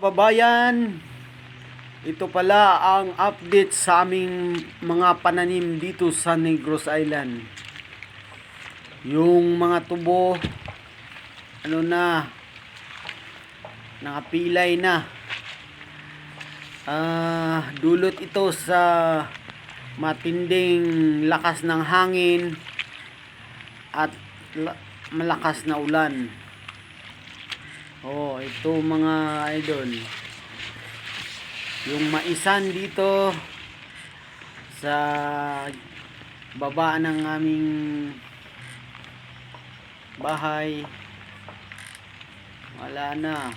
Kababayan, ito pala ang update sa aming mga pananim dito sa Negros Island. Yung mga tubo, nakapilay na. Dulot ito sa matinding lakas ng hangin at malakas na ulan. Ito mga idol, yung maisan dito sa baba ng aming bahay, wala na,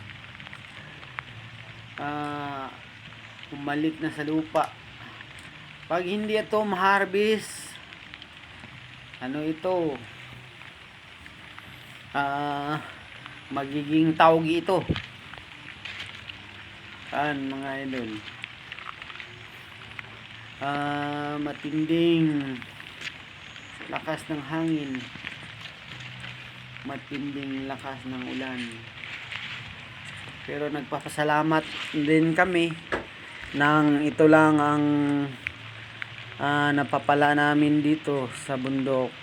umalik na sa lupa. Pag hindi ito ma-harvest, magiging tawgi ito. Mga idol, matinding lakas ng hangin, matinding lakas ng ulan. Pero nagpapasalamat din kami nang ito lang ang napapala namin dito sa bundok.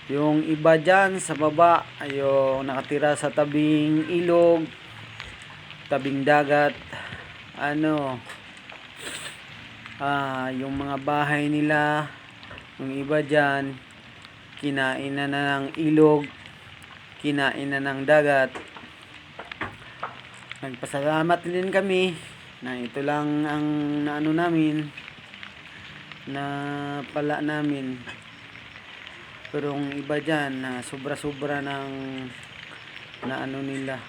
Yung iba dyan sa baba, yung nakatira sa tabing ilog, tabing dagat, yung mga bahay nila, yung iba dyan, kinain na ng ilog, kinain na ng dagat. Nagpasalamat din kami na ito lang ang namin, na pala namin. Pero yung iba dyan, sobra-sobra ng nila,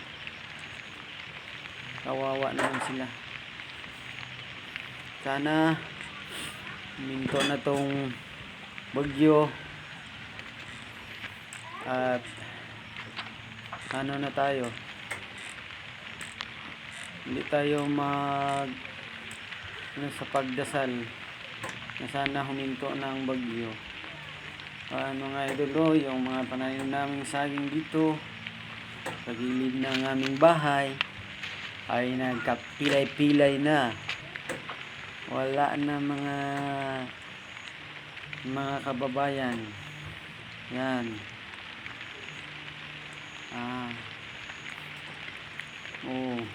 kawawa naman sila. Sana minto na tong bagyo at na tayo, hindi tayo sa pagdasal na sana huminto ng bagyo. Mga idol, yung mga pananim naming saging dito sa gilid ng aming bahay ay nagkapilay-pilay na. Wala na mga kababayan. Yan. Yung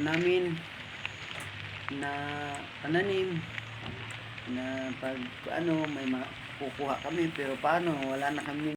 namin na pananim na pag may kukuha kami, pero paano, wala na kami